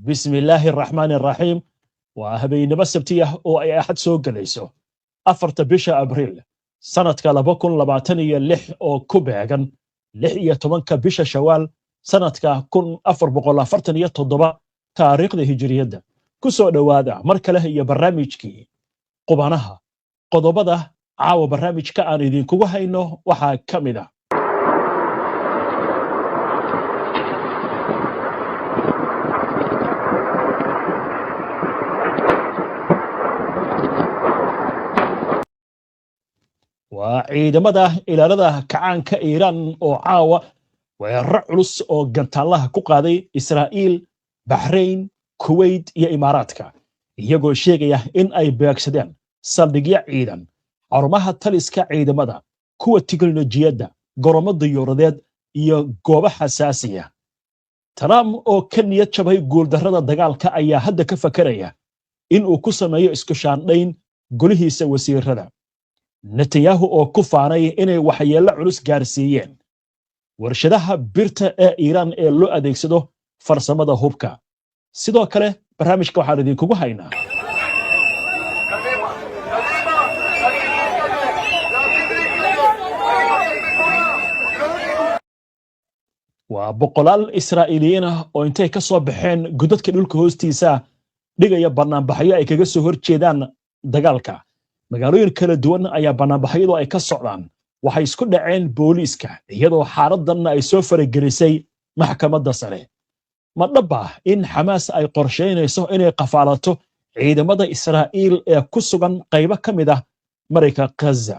بسم الله الرحمن الرحيم وهبين بسبتيه او اي احد سو غليسو افرت بيشا ابريل سنه كلا بكون لباتنيه لح او كوبيغان لح iyo 10 bisha shawaal sanadka 1447 taariikhda hijriyada ku soo dhawaada mar kale iyo barnaamijkii qubanaha qodobada caawa barnaamijka aan idin kugu hayno waxa kamid ah وعيدمada ilaalada kacaanka Iran oo caawa weerar culus oo gantaalaha ku qaaday Israa'iil, Bahrain, Kuwait iyo Imaaraadka iyagoo sheegaya in ay beegsadeen saldhigyo ciidan xarumaha taliska ciidamada kuwa tiknoolajiyada goromada yuradeed iyo goobaha xasaasiya Trump oo ka niyad jabay guuldarrada dagaalka ayaa hadda ka fakaraya in uu ku sameeyo isku shaandhayn golihiisa wasiirada Netanyahu oo ku faanay inay waxyeello culus gaarsiiyeen warshadaha birta ee Iran ee loo adeegsado farsamada hubka sidoo kale barnaamijka waxaan idin kugu haynaa waa boqolaal Israa'iiliyiin ah oo intay ka soo baxeen godadka dhulka hoostiisa dhigaya banaanbaxyo ay kaga soo horjeedaan dagaalka magaalooyin kala duwan ayaa banaanbaxyadu ay ka socdaan waxay isku dhaceen booliiska iyadoo xaaladdan ay soo faragelisay maxkamadda sare ma dhaba in Xamaas ay qorsheynayso inay qafaalato ciidamada Israa'iil ee ku sugan qaybo kamid ah marayka Gaza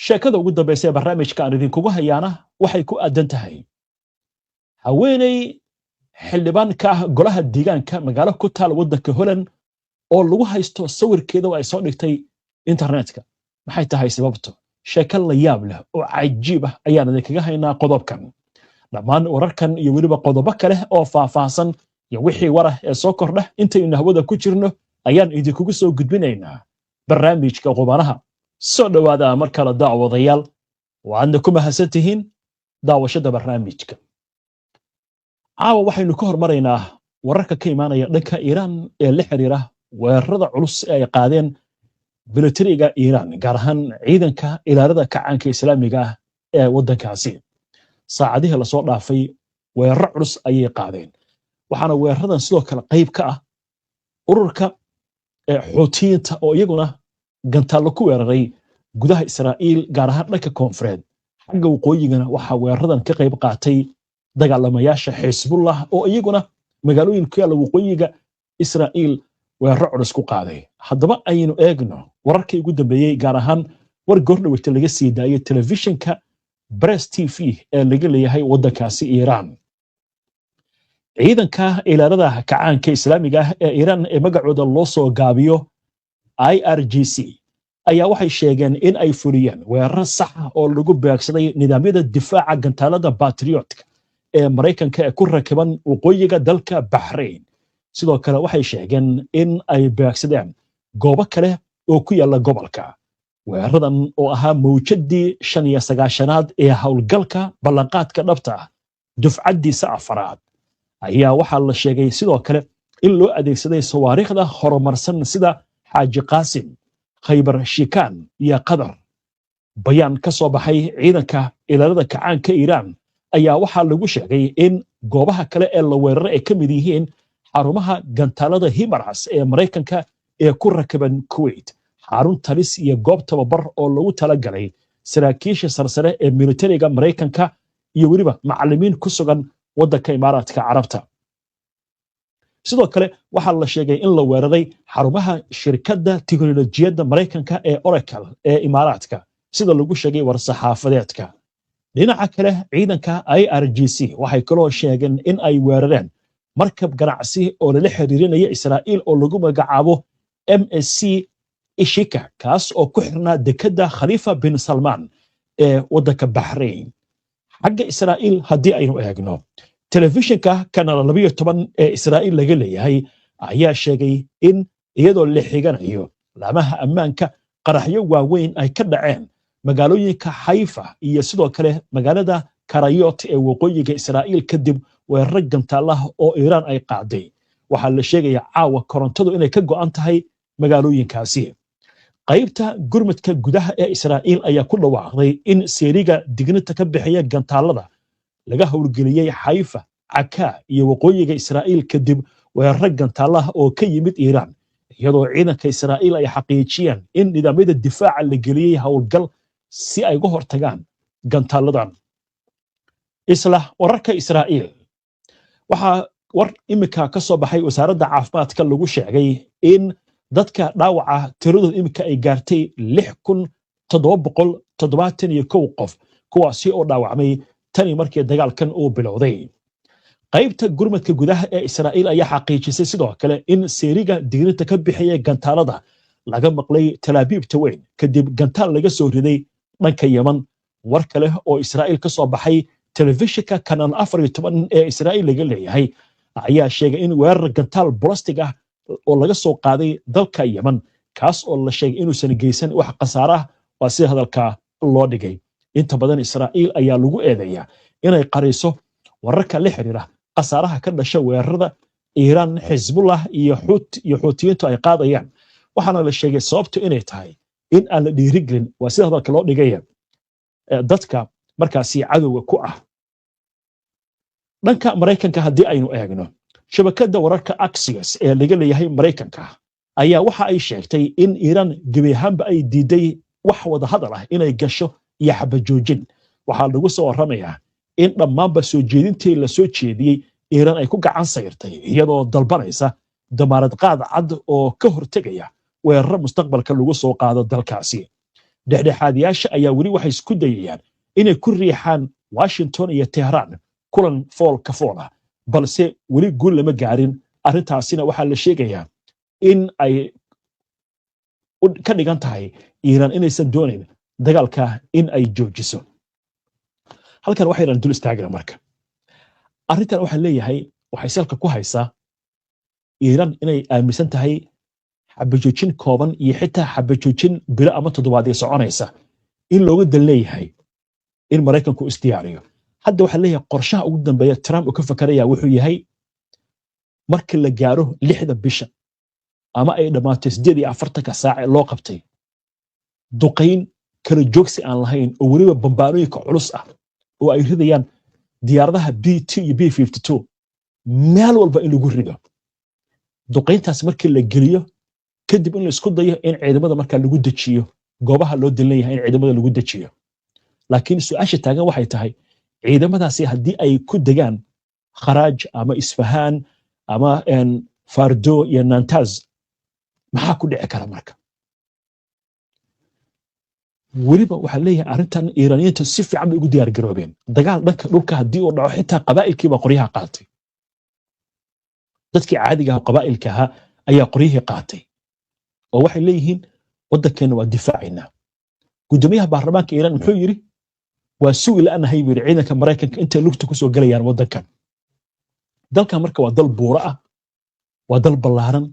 sheekada ugu dambaysa ee barnaamijka aan idin kugu hayaana waxay ku aadan tahay haweeney xildhibaan ka ah golaha deegaanka magaalo ku taal waddanka Holland oo lagu haysto sawirkeeda ay soo dhigtay internetka maxay tahay sababto sheeko la yaab leh oo cajiib ah ayaan idinkaga haynaa qodobkan dhammaan wararkan iyo weliba qodobo kale oo faahfaahsan iyo wixii warah ee soo kordha intaynu hawada ku jirno ayaan idinkugu soo gudbinaynaa barnaamijka qubanaha soo dhawaada mar kale daawadayaal waadna ku mahadsantihiin daawashada barnaamijka caawa waxaynu ka hormaraynaa wararka ka imaanaya dhanka Iran ee la xiriira weerarada culus ee ay qaadeen militariga Iran gaar ahaan ciidanka ilaalada kacaanka Islaamiga ah ee waddankaasi saacadihi la soo dhaafay weerar culus ayay qaadeen waxaana weeraradan sidoo kale qayb ka ah ururka Xuutiyiinta oo iyaguna gantaalo ku weeraray gudaha Israa'iil gaar ahaan dhanka koonfureed xagga waqooyigana waxa weeraradan ka qayb qaatay dagaalamayaasha Xisbullah oo iyaguna magaalooyin ku yaala waqooyiga Israa'iil weerar culus ku qaaday haddaba aynu eegno wararkii ugu dambeeyay gaar ahaan war goordhaweyta laga sii daayay telefishinka Press TV ee laga leeyahay waddankaasi Iran ciidanka ilaalada kacaanka Islaamiga ah ee Iran ee magacooda loo soo gaabiyo IRGC ayaa waxay sheegeen in ay fuliyeen weerar sax ah oo lagu beegsaday nidaamyada difaaca gantaalada Patriot ee Mareykanka ee ku rakiban waqooyiga dalka Bahrain sidoo kale waxay sheegeen in ay beegsadeen goobo kale oo ku yaala gobolka weeraradan oo ahaa mawjadii 95aad ee hawlgalka ballanqaadka dhabta ah dufcadiisa afaraad ayaa waxaa la sheegay sidoo kale in loo adeegsaday sawaariikhda horumarsan sida Xaaji Qaasim Khaybar Shikaan iyo Qadar bayaan ka soo baxay ciidanka ilaalada kacaanka Iran ayaa waxaa lagu sheegay in goobaha kale ee la weeraray ay ka mid yihiin xarumaha gantaalada Himaras ee Mareykanka ee ku rakiban Kuwait xarun talis iyo goob tababar oo lagu talagalay saraakiisha sarsare ee militariga Mareykanka iyo weliba macallimiin ku sugan waddanka Imaaraadka Carabta sidoo kale waxaa la sheegay in la weeraray xarumaha shirkadda tiknoolajiyada Mareykanka ee Oracle ee Imaaraadka sida lagu sheegay war-saxaafadeedka dhinaca kale ciidanka IRGC waxay kaloo sheegeen in ay weerareen markab ganacsi oo la xiriirinaya Israa'iil oo lagu magacaabo MSC Ishika kaas oo ku xirnaa dekada Khalifa bin Salman ee waddanka Bahrain xagga Israa'iil haddii aynu eegno telefishinka Canal 12 ee Israa'iil laga leeyahay ayaa sheegay in iyadoo la xiganayo laamaha ammaanka qaraxyo waaweyn ay ka dhaceen magaalooyinka Haifa iyo sidoo kale magaalada Karayot ee waqooyiga Israa'iil kadib weerar gantaalaha oo Iiraan ay qaaday waxaa la sheegayaa caawa korontadu inay ka go'an tahay magaalooyinkaasi qaybta gurmadka gudaha ee Israa'iil ayaa ku dhawaaqday in seeriga digniinta ka bixiya gantaalada laga howlgeliyay Haifa Aka iyo waqooyiga Israa'iil kadib weerar gantaalaha oo ka yimid Iiraan iyadoo ciidanka Israa'iil ay xaqiijiyeen in nidaamyada difaaca la geliyay howlgal si ay uga hortagaan gantaaladan isla wararka Israa'iil waxa war imika ka soo baxay wasaaradda caafimaadka lagu sheegay in dadka dhaawaca tiradooda imika ay gaartay 6771 qof kuwaasi oo dhaawacmay tani markii dagaalkan uu bilowday qaybta gurmadka gudaha ee Israa'iil ayaa xaqiijisay sidoo kale in seeriga digniinta ka bixiya gantaalada laga maqlay Tel Aviv taweyn kadib gantaal laga soo riday dhanka Yemen war kale oo Israa'iil ka soo baxay telefishinka Kanal 14 ee Israa'iil laga leeyahay ayaa sheegay in weerar gantaal ballistic ah oo laga soo qaaday dalka Yemen kaas oo la sheegay inuu san geysan wax khasaare ah waa si hadalka loo dhigay inta badan Israa'iil ayaa lagu eedeeyaa inay qariso wararka la xiriira khasaaraha ka dhashay weerarada Iiraan Hezbollah iyo Xuutiyiintu ay qaadayaan waxaana la sheegay sababtu inay tahay in aan la dhiirigelin waa si hadalka loo dhigay dadka markaasi cadowga ku ah dhanka Mareykanka haddii aynu eegno shabakadda wararka Axios ee laga leeyahay Mareykanka ayaa waxa ay sheegtay in Iiraan gebi ahaanba ay diiday wax wada hadal ah inay gasho iyo xabajoojin waxaa lagu soo waramayaa in dhammaanba soo jeedintii la soo jeediyey Iiraan ay ku gacan sayrtay iyadoo dalbanaysa damaanad qaad cad oo ka hortagaya weerar mustaqbalka lagu soo qaado dalkaasi dhexdhexaadiyaasha ayaa weli waxay isku dayayaan inay ku riixaan Washington iyo Tehran kulan foolka foola balse weli guul lama gaarin arrintaasina waxaa la sheegayaa in ay ka dhigan tahay Iiraan inaysan doonayn dagaalka in ay joojiso halkan waxayna dul istaagna marka arrintan waxa leeyahay waxay salka ku haysaa Iiraan inay aaminsan tahay xabajoojin kooban iyo xitaa xabajoojin bilo ama toddobaadyo soconaysa in looga dal leeyahay in Mareykanku istiyaariyo hadda waxa leeyahay qorshaha ugu dambeeya Trump oo ka fakaraya wuxuu yahay marka la gaaro 6da bisha ama ay dhamaato 48 saac loo qabtay duqeyn kala joogsi aan lahayn oo waliba bambaanooyinka culus ah oo ay ridayaan diyaaradaha B2 iyo B52 meel walba in lagu rido duqeyntaas markii la geliyo kadib in la isku dayo in ciidamada marka lagu dajiyo goobaha loo dilanyahay in ciidamada lagu dajiyo laakiin su'aasha taagan waxay tahay ciidamadaasi haddii ay ku degaan Kharaaj ama Isfahan ama Fardo iyo Nantaz maxaa ku dhici kara marka weliba waxaa leeyahay arrintan Iiraaniyiintu si fiican bay ugu diyaar garoobeen dagaal dhanka dhulka haddii uu dhaco xitaa qabaa'ilkiiba qoryaha qaatay dadkii caadiga ah qabaa'ilka ahaa ayaa qoryihii qaatay oo waxay leeyihiin waddankeena waa difaacina gudoomiyaha baarlamaanka Iiraan muxuu yiri waa su'il aan ahay wiir ciidanka Mareykanka inta lugta ku soo galayaan waddankan dalkan marka waa dal buura ah waa dal ballaaran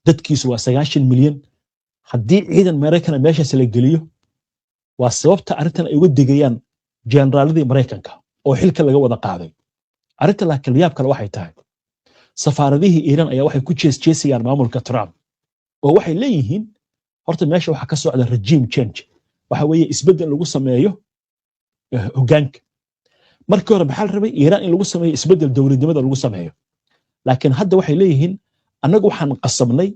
dadkiisu waa 90 milyan haddii ciidan Mareykan meeshaas la geliyo waa sababta arrintan ay uga digayaan generaaladii Mareykanka oo xilka laga wada qaaday arrinta laakiin yaab kale waxay tahay safaaradihii Iiraan ayaa waxay ku jeesjeesayaan maamulka Trump oo waxay leeyihiin horta meesha waxa ka socda regime change waxa weeye isbedel lagu sameeyo hoggaanka markii hore maxaa la rabay Iiraan in lagu sameeyo isbedel dowladnimada lagu sameeyo laakiin hadda waxay leeyihiin annagu waxaan qasabnay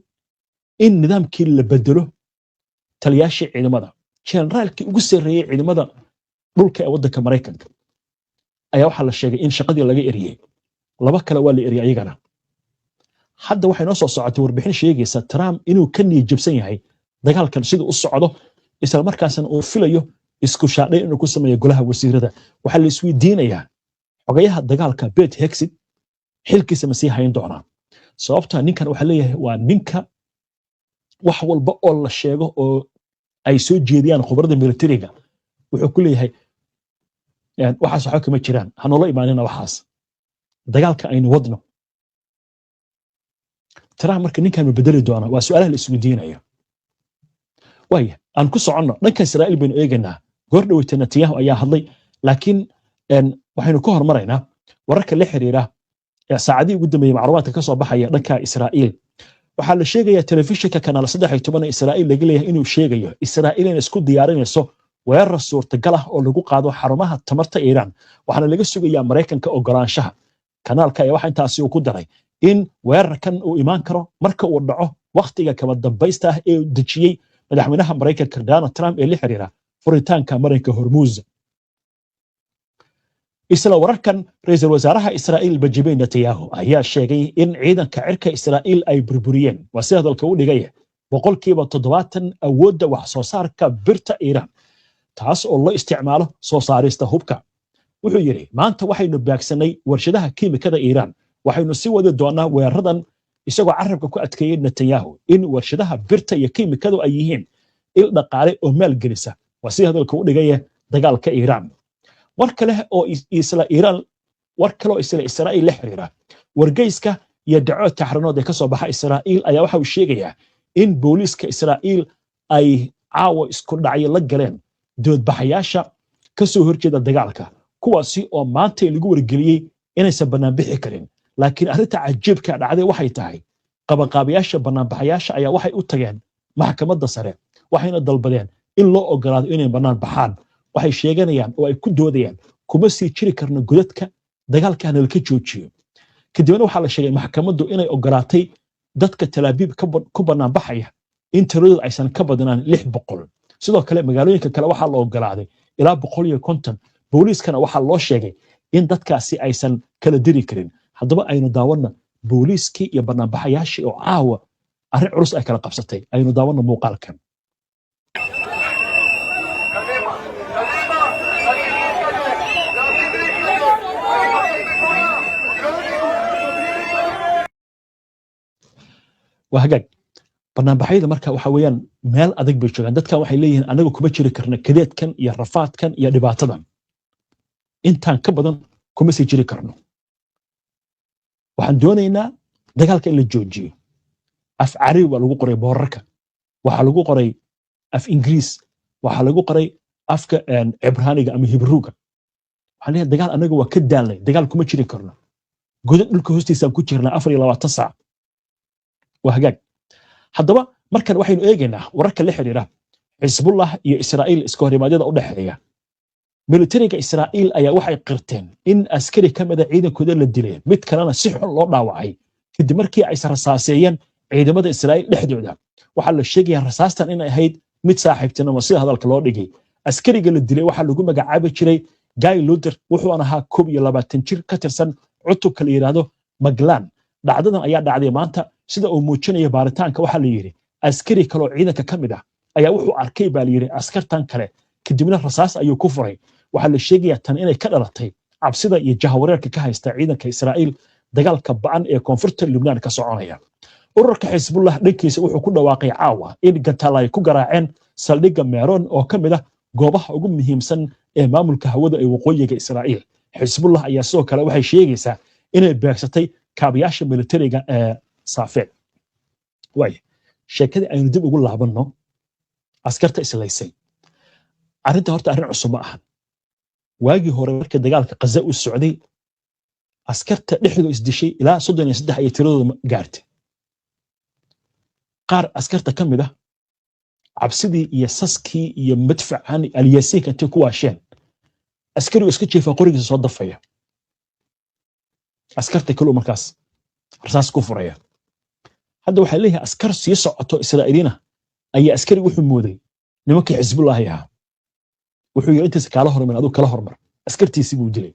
in nidaamkii la bedelo taliyaashii ciidamada generaalkii ugu sareeyay ciidamada dhulka ee waddanka Mareykanka ayaa waxa la sheegay in shaqadii laga eriyay laba kale waa la eriyay ayagana hadda waxay noo soo socotay warbixin sheegaysa Trump inuu ka niyad jabsan yahay dagaalkan sidoo u socdo isla markaasna uu filayo isku shaadhay inuu ku sameeyo golaha wasiirada waxa la isweydiinayaa xogayaha dagaalka Pete Hegseth xilkiisa ma sii hayn doonaa sababta ninkan waxa leeyahay waa ninka wax walba oo la sheego oo ay soo jeediyaan khubarada militariga wuxuu ku leeyahay waxaas waxa kama jiraan hanoola imaanina waxaas dagaalka aynu wadno Trump marka ninkan ma bedeli doona waa su'aalaha la isweydiinayo waaya aan ku soconno dhanka Israa'iil baynu eegaynaa goor dhaweyta Netanyahu ayaa hadlay laakiin waxaynu ka hormaraynaa wararka la xiriira saacadii ugu dambeeyay macluumaadka ka soo baxaya dhanka Israa'iil waxaa la sheegayaa telefishinka kanaal 13 Israa'iil laga leeyahay inuu sheegayo Israa'iil inay isku diyaarinayso weerar suurtagal ah oo lagu qaado xarumaha tamarta Iiraan waxaana laga sugayaa Mareykanka ogolaanshaha kanaalka ayaa waxa intaasi uu ku daray in weerarkan uu imaan karo marka uu dhaco waqtiga kaba dambaysta ah ee dejiyay madaxweynaha Mareykanka Donald Trump ee la xiriira furitaanka marinka Hormuz isla wararkan ra'iisul wasaaraha Israa'iil Benjamin Netanyahu ayaa sheegay in ciidanka cirka Israa'iil ay burburiyeen waa si hadalka u dhigay 70% awoodda wax soo saarka birta Iiraan taas oo loo isticmaalo soo saarista hubka wuxuu yiri maanta waxaynu baagsanay warshadaha kiimikada Iiraan waxaynu si wada doonaa weeraradan isagoo carabka ku adkeeyay Netanyahu in warshadaha birta iyo kiimikadu ay yihiin il dhaqaale oo maalgelisa waa si hadalka u dhigay dagaalka Iiraan war kale oo isla Israa'iil la xiriira wargeyska iyo dacoodka xaranood ee ka soo baxa Israa'iil ayaa waxa uu sheegayaa in booliiska Israa'iil ay caawa isku dhacyo la galeen doodbaxayaasha ka soo horjeeda dagaalka kuwaasi oo maanta lagu wargeliyay inaysan banaan bixi karin laakiin arrinta cajiibka dhacday waxay tahay qabanqaabiyaasha banaanbaxayaasha ayaa waxay u tageen maxkamadda sare waxayna dalbadeen in loo ogolaado inay banaan baxaan waxay sheeganayaan oo ay ku doodayaan kuma sii jiri karno godadka dagaalkaana la ka joojiyo kadibna waxaa la sheegay maxkamaddu inay ogolaatay dadka Tel Aviv ku banaan baxaya in tiradoodu aysan ka badnaan 600 sidoo kale magaalooyinka kale waxaa la ogolaaday ilaa 150 booliiskana waxaa loo sheegay in dadkaasi aysan kala diri karin haddaba aynu daawana booliiskii iyo banaanbaxayaashii oo caawa arrin culus ay kala qabsatay aynu daawana muuqaalkan وهجاج banaanbaxyada marka waxa weeyaan meel adag bay joogaan dadkan waxay leeyihiin anagu kuma jiri karna kadeedkan iyo rafaadkan iyo dhibaatadan intaan ka badan kuma sii jiri karno waxaan doonaynaa dagaalka in la joojiyo af carabi waa lagu qoray boorarka waxa lagu qoray af ingiriis waxa lagu qoray afka cibraaniga ama hibruuga waxaan leeyahay dagaal anagu waa ka daalnay dagaal kuma jiri karno godad dhulka hoostiisa ku jirnaa 24 saac وهجاج haddaba markan waxaynu eegaynaa wararka la xiriira Hezbollah iyo Israa'iil isku horimaadada u dhaxeeya militariga Israa'iil ayaa waxay qirteen in askari kamid ah ciidankooda la dilay mid kalena si xun loo dhaawacay kadib markii ay rasaaseeyeen ciidamada Israa'iil dhexdooda waxa la sheegay rasaastan in ay ahayd mid saaxiibtinimo si hadalka loo dhigay askariga la dilay waxa lagu magacaabi jiray Guy Luder wuxuu ahaa 22 jir ka tirsan cutubka la yiraahdo Maglan dhacdadan ayaa dhacday maanta sida uu muujinayo baaritaanka waxa la yiri askari kale oo ciidanka kamid ah ayaa wuxuu arkay baa la yiri askartan kale kadibna rasaas ayuu ku furay waxa la sheegayaa tan inay ka dhalatay cabsida iyo jahawareerka ka haysta ciidanka Israa'iil dagaalka ba'an ee koonfurta Lebanon ka soconaya ururka Hezbollah dhankiisa wuxuu ku dhawaaqay caawa in gantaal ay ku garaaceen saldhigga Meron oo kamid ah goobaha ugu muhiimsan ee maamulka hawada ee waqooyiga Israa'iil Hezbollah ayaa sidoo kale waxay sheegaysaa inay beegsatay kaabiyaasha militariga ee Safed way sheekadii aynu dib ugu laabanno askarta islaysay arrinta horta arrin cusub ma aha waagii hore markii dagaalka Gaza uu socday askarta dhexdooda isdishay ilaa 33 ay tiradooda gaartay qaar askarta kamid ah cabsidii iyo saskii iyo madfacan aliyasiinka intii ku waasheen askarigu iska jeefa qorigiisa soo dafaya askarta kale markaas rasaas ku furaya hadda waxa leeyahay askar sii socoto Israa'iilina ayaa askari wuxuu mooday nimankii Hezbollah ayaa wuxuu yiri intaas kala hormar aduu kala hormar askartiisi buu dilay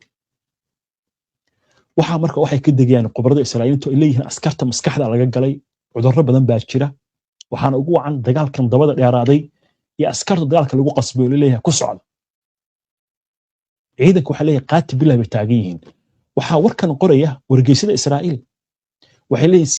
waxa marka waxay ka degayaan qobarada Israa'iiliintu ay leeyihiin askarta maskaxda laga galay cudurro badan baa jira waxaana ugu wacan dagaalkan dabada dheeraaday iyo askarta dagaalka lagu qasbay leeyahay ku socda ciidanku waxa leeyahay qaati billaah bay taagan yihiin waxa warkan qoraya wargeysada Israa'iil waxay leeyihiin